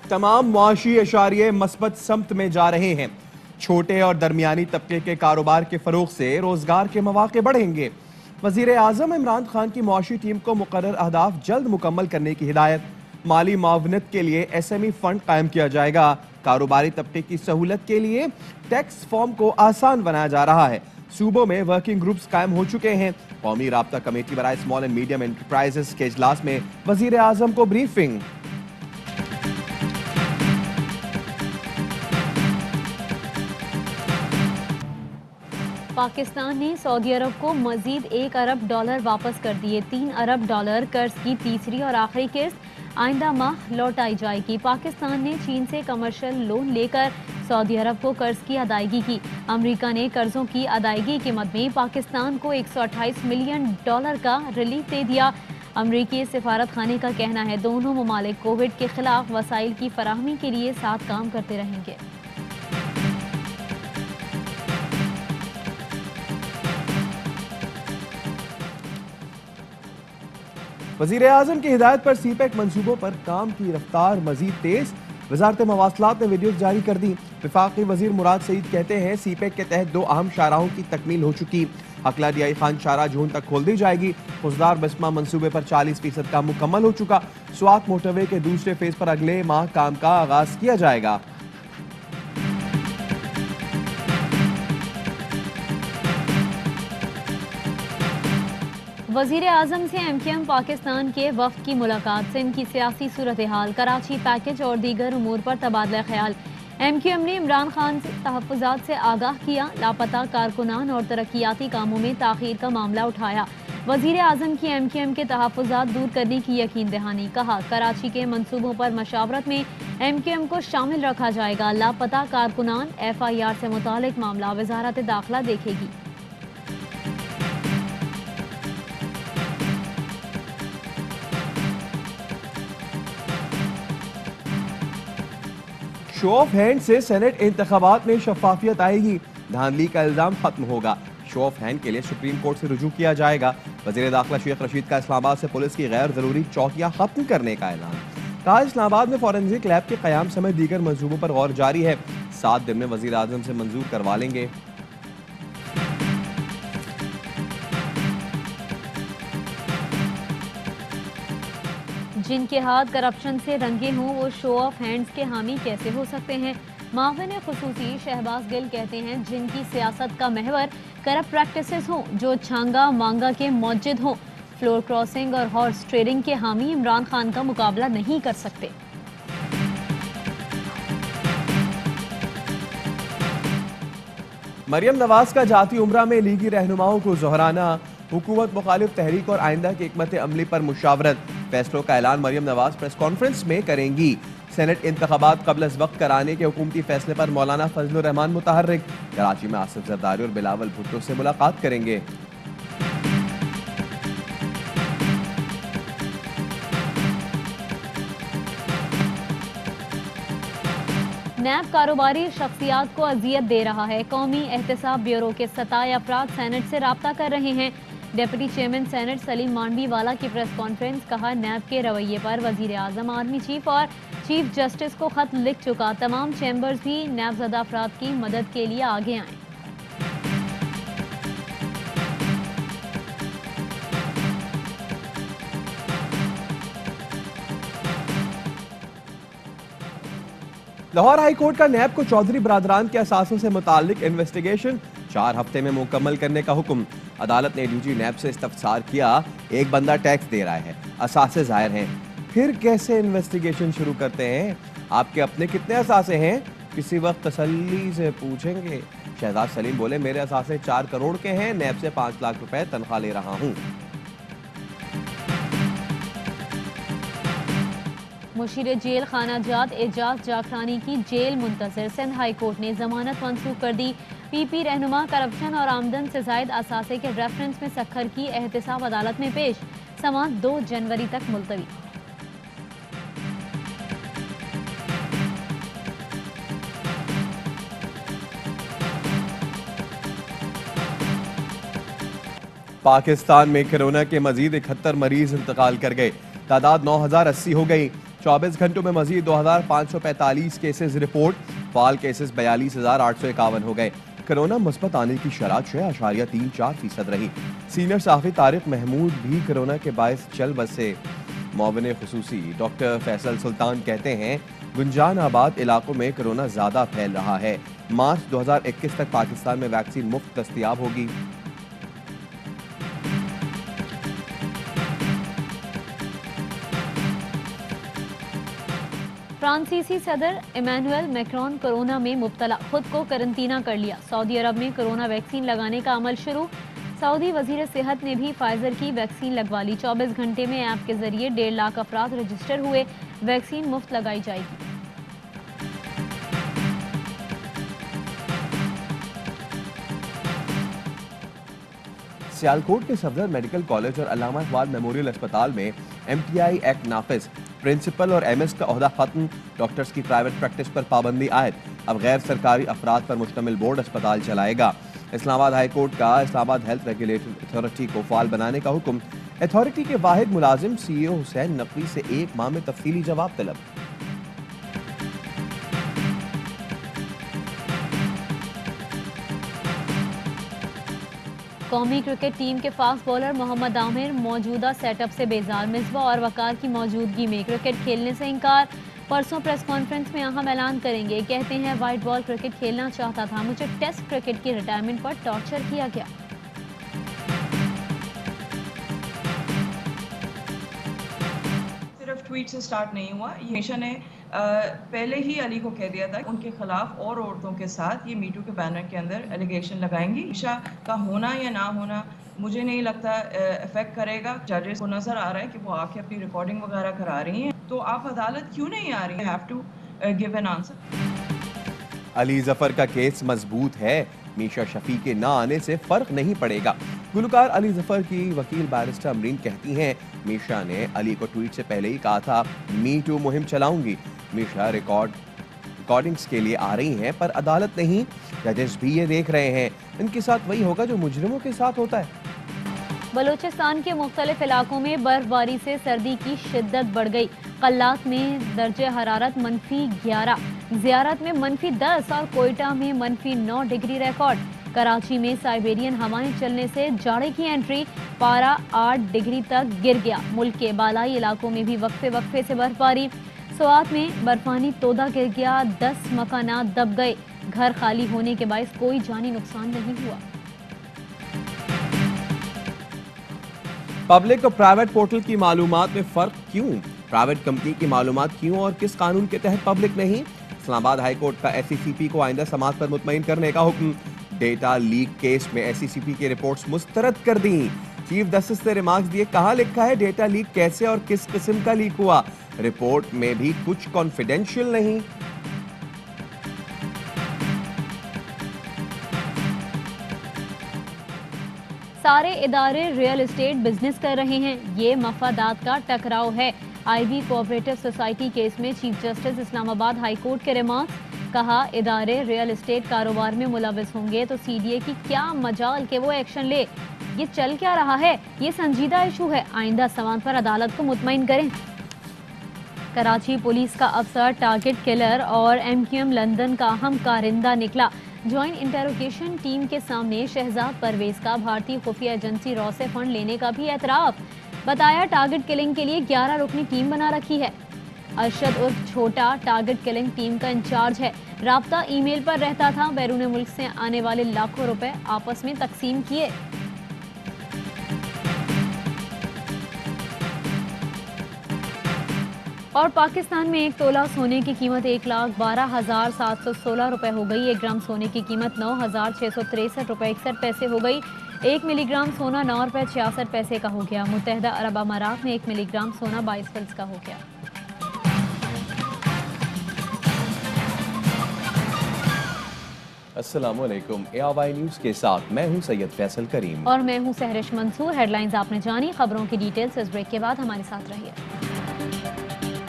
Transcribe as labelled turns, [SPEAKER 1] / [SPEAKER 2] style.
[SPEAKER 1] तमाम मुआशी इशारे मस्बत समत में जा रहे हैं। छोटे और दरमियानी तबके के कारोबार के फरोग से रोजगार के मौके बढ़ेंगे। वजीर आजम इमरान खान की मुआशी टीम को मुकर्रर अहदाफ जल्द मुकम्मल करने की हिदायत। माली मावनत के लिए SME फंड कायम किया जाएगा। कारोबारी तबके की सहूलत के लिए टैक्स फॉर्म को आसान बनाया जा रहा है। सूबों में वर्किंग ग्रुप्स कायम हो चुके हैं। कौमी राब्ता कमेटी बराए स्मॉल एंड मीडियम एंटरप्राइजेस के इजलास में वजीर आजम को ब्रीफिंग।
[SPEAKER 2] पाकिस्तान ने सऊदी अरब को मजीद $1 अरब वापस कर दिए। $3 अरब कर्ज की तीसरी और आखिरी किस्त आइंदा माह लौटाई जाएगी। पाकिस्तान ने चीन से कमर्शियल लोन लेकर सऊदी अरब को कर्ज की अदायगी की। अमेरिका ने कर्जों की अदायगी के मद में पाकिस्तान को $128 मिलियन का रिलीफ दे दिया। अमरीकी सिफारत खाने का कहना है दोनों ममालिक कोविड के खिलाफ वसाइल की फराहमी के लिए साथ काम करते रहेंगे।
[SPEAKER 1] वजीर आजम की हिदायत पर CPEC मंसूबों पर काम की रफ्तार मजीद तेज। वजारत मवासलात ने वीडियो जारी कर दी। वफाकी वजीर मुराद सईद कहते हैं CPEC के तहत 2 अहम शाहराहों की तकमील हो चुकी। हकला डियाई खान शाहराह जून तक खोल दी जाएगी। खुजदार बसमा मंसूबे पर 40% काम मुकम्मल हो चुका। स्वात मोटरवे के दूसरे फेज पर अगले माह काम का आगाज किया जाएगा।
[SPEAKER 2] वजीर आजम से MQM पाकिस्तान के वफ्द की मुलाकात। सिंध की सियासी सूरत हाल, कराची पैकेज और दीगर उमूर पर तबादला ख्याल। MQM ने इमरान खान से तहफ़्फ़ुज़ात से आगाह किया। लापता कारकुनान और तरक्याती कामों में ताख़ीर का मामला उठाया। वजीर आजम की MQM के तहफ़्फ़ुज़ात दूर करने की यकीन दहानी। कहा कराची के मंसूबों पर मशावरत में MQM को शामिल रखा जाएगा। लापता कारकुनान FIR से मुतालिक मामला वज़ारत दाखिला देखेगी।
[SPEAKER 1] शो ऑफ हैंड से सेनेट इंतखाबात में शफाफियत आएगी। धांधली का इल्जाम खत्म होगा। शो ऑफ हैंड के लिए सुप्रीम कोर्ट से रुजू किया जाएगा। वजीर दाखिला शेख रशीद का इस्लामाबाद से पुलिस की गैर जरूरी चौकियां खत्म करने का ऐलान। कहा इस्लामाबाद में फॉरेंसिक लैब के कयाम समेत दीगर मंसूबों पर गौर जारी है। 7 दिन में वजीर आजम से मंजूर करवा लेंगे।
[SPEAKER 2] जिनके हाथ करप्शन से रंगे हों वो शो ऑफ हैंड्स के हामी कैसे हो सकते हैं। माविन खुसूसी शहबाज गिल कहते हैं जिनकी सियासत का महवर करप्ट प्रैक्टिसेस हों, जो छांगा मांगा के मौजिद हों, फ्लोर क्रॉसिंग और हॉर्स ट्रेडिंग के हामी इमरान खान का मुकाबला नहीं कर सकते।
[SPEAKER 1] मरियम नवाज का जाती उम्रा में लीगी रहनुमाओं को जोहराना। हुकूमत मुखालिफ तहरीक और आइंदा की हिकमत अमली पर मुशावरत। फैसलों का ऐलान मरियम नवाज प्रेस कॉन्फ्रेंस में करेंगी। सेनेट इंतखाबात कबल अज वक्त कराने के हुकूमती फैसले पर मौलाना फजलुर रहमान मुतहर्रिक। कराची में आसिफ जरदारी और बिलावल भुट्टो से मुलाकात करेंगे।
[SPEAKER 2] नैब कारोबारी शख्सियात को अजियत दे रहा है। कौमी एहतसाब ब्यूरो के 27 अफराद सेनेट से राब्ता कर रहे हैं। Deputy chairman senate Salim Mandviwalla की प्रेस कॉन्फ्रेंस। कहा नैब के रवैये पर वजीर आजम, आर्मी चीफ और चीफ जस्टिस को खत लिख चुका। तमाम चैम्बर्स भी नैबज़दा अफराद की मदद के लिए आगे आएं।
[SPEAKER 1] लाहौर हाई कोर्ट का नैब को चौधरी बरादरान के असासों से मुताल्लिक इन्वेस्टिगेशन 4 हफ्ते में मुकम्मल करने का हुक्म। अदालत ने DG नैब से इस्तफसार किया। एक बंदा टैक्स दे रहा है, असासे जाहिर हैं, फिर कैसे इन्वेस्टिगेशन शुरू करते हैं? आपके अपने कितने असासे हैं? किसी वक्त तसल्ली से पूछेंगे। शहजाद सलीम बोले मेरे असासे 4 करोड़ के हैं, नैब से 5 लाख रुपए तनख्वाह ले रहा हूँ।
[SPEAKER 2] मुशीर जेल खाना जात एजाज जाखरानी की jail Muntazir. Sindh high court ने जमानत मंसूख कर दी। PP रहनुमा करप्शन और आमदन से जायद असासे के रेफरेंस में सखर की एहतसाब अदालत में पेश। समाअत 2 जनवरी तक मुलतवी।
[SPEAKER 1] पाकिस्तान में कोरोना के मजीद 71 मरीज इंतकाल कर गए। तादाद 9080 हो गई। 24 घंटों में मजीद 2545 केसेस रिपोर्ट, फाल केसेस 42,851 हो गए। कोरोना मुस्बत आने की शरह 6.34% रही। सीनियर सहाफी तारिक महमूद भी कोरोना के बायस चल बसे। मुआविन खुसूसी डॉक्टर फैसल सुल्तान कहते हैं गुंजान आबाद इलाकों में कोरोना ज्यादा फैल रहा है। मार्च 2021 तक पाकिस्तान में वैक्सीन मुफ्त दस्तयाब होगी।
[SPEAKER 2] फ्रांसीसी सदर इमैनुअल मैक्रोन कोरोना में मुब्तला, खुद को करंतना कर लिया। सऊदी अरब में कोरोना वैक्सीन लगाने का अमल शुरू। सऊदी वजीर सेहत ने भी फाइजर की वैक्सीन लगवा ली। 24 घंटे में ऐप के जरिए 1.5 लाख अफराद रजिस्टर हुए। वैक्सीन मुफ्त लगाई जाएगी।
[SPEAKER 1] सियालकोट के सफदर मेडिकल कॉलेज और अल्लामा इकबाल मेमोरियल अस्पताल में MTI एक्ट नाफिज, प्रिंसिपल और MS का ओहदा खत्म। डॉक्टर्स की प्राइवेट प्रैक्टिस पर पाबंदी आयद। अब गैर सरकारी अफराद पर मुश्तमिल बोर्ड अस्पताल चलाएगा। इस्लामाबाद हाई कोर्ट का इस्लामाबाद हेल्थ रेगुलेटरी अथॉरिटी को फाल बनाने का हुक्म। अथॉरिटी के वाहिद मुलाजिम CEO हुसैन नकवी से 1 माह में तफसीली जवाब तलब।
[SPEAKER 2] कौमी क्रिकेट टीम के फास्ट बॉलर मोहम्मद आमिर मौजूदा सेटअप से बेजार। मिसबा और वकार की मौजूदगी में क्रिकेट खेलने से इनकार। परसों प्रेस कॉन्फ्रेंस में अहम ऐलान करेंगे। कहते हैं वाइट बॉल क्रिकेट खेलना चाहता था, मुझे टेस्ट क्रिकेट की रिटायरमेंट पर टॉर्चर किया गया।
[SPEAKER 3] सिर्फ ट्वीट से स्टार्ट नहीं हुआ, ये मिशन ने पहले ही अली को कह दिया था उनके खिलाफ और औरतों के साथ ये मीटू के बैनर के अंदर एलिगेशन लगाएंगी। ईशा का होना या ना होना मुझे नहीं लगता इफेक्ट करेगा। जजेस को नजर आ रहा है कि वो आके अपनी रिकॉर्डिंग वगैरह करा रही हैं, तो आप अदालत क्यों नहीं आ रही? Have to give an answer.
[SPEAKER 1] Ali Zafar का केस मजबूत है, मीशा शफी के ना आने से फर्क नहीं पड़ेगा। गुलकार अली जफर की वकील बैरिस्टर अमरीन कहती हैं मीशा ने अली को ट्वीट से पहले ही कहा था मी टू मुहिम चलाऊंगी। मीशा रिकॉर्डिंग्स के लिए आ रही हैं पर अदालत नहीं, जजेस भी ये देख रहे हैं। इनके साथ वही होगा जो मुजरिमों के साथ होता है।
[SPEAKER 2] बलूचिस्तान के मुख्तलिफ इलाकों में बर्फबारी से सर्दी की शिद्दत बढ़ गई। कल्लात में दर्जे हरारत -11, ज़ियारत में -10 और कोयटा में -9 डिग्री रिकॉर्ड। कराची में साइबेरियन हवाएं चलने से जाड़े की एंट्री, पारा 8 डिग्री तक गिर गया। मुल्क के बालाई इलाकों में भी वक्फे वक्फे से बर्फबारी। स्वात में बर्फानी तोदा गिर गया, 10 मकानात दब गए। घर खाली होने के बायस कोई जानी नुकसान नहीं हुआ।
[SPEAKER 1] पब्लिक और प्राइवेट पोर्टल की मालूमात में फर्क क्यों? प्राइवेट कंपनी की मालूमात क्यों और किस कानून के तहत पब्लिक नहीं? इस्लामाबाद हाई कोर्ट का SECP को आइंदा समाअत पर मुतमईन करने का हुक्म। डेटा लीक केस में SECP की रिपोर्ट्स मुस्तरद कर दी। चीफ जस्टिस ने रिमार्क्स दिए, कहां लिखा है डेटा लीक कैसे और किस किस्म का लीक हुआ? रिपोर्ट में भी कुछ कॉन्फिडेंशियल नहीं।
[SPEAKER 2] सारे इदारे रियल एस्टेट बिजनेस कर रहे हैं, ये मफादात का टकराव है। IB कोऑपरेटिव सोसाइटी केस में chief justice Islamabad high court के रिमार्क्स। कहा इदारे रियल एस्टेट कारोबार में मुलविस होंगे तो CDA की क्या मजाल के वो एक्शन ले। ये चल क्या रहा है, ये संजीदा इशू है, आइंदा समाअत पर अदालत को मुतमईन करें। कराची पुलिस का अफसर टारगेट किलर और MQM लंदन का अहम कारिंदा निकला। ज्वाइंट इंटेरोगेशन टीम के सामने शहजाद परवेज का भारतीय खुफिया एजेंसी रॉ से फंड लेने का भी एतराफ। बताया टारगेट किलिंग के लिए 11 रुकनी टीम बना रखी है। अरशद उर्फ छोटा टारगेट किलिंग टीम का इंचार्ज है। राब्ता ईमेल पर रहता था। बैरून मुल्क से आने वाले लाखों रुपए आपस में तकसीम किए। और पाकिस्तान में 1 तोला सोने की कीमत 1,12,716 रुपए हो गई। 1 ग्राम सोने की कीमत 9,663 रुपए 61 पैसे हो गई। 1 मिलीग्राम सोना 9 रुपए 66 पैसे का हो गया। मुत्तहदा अरब अमारात में 1 मिलीग्राम सोना 22 फिल्स का हो गया।
[SPEAKER 1] अस्सलामुअलैकुम, ARY न्यूज़ के साथ मैं हूं सैयद फैसल करीम
[SPEAKER 2] और मैं हूं सहरिश मंसूर। हेडलाइंस आपने जानी, खबरों की डिटेल्स इस ब्रेक के बाद हमारे साथ रहिए।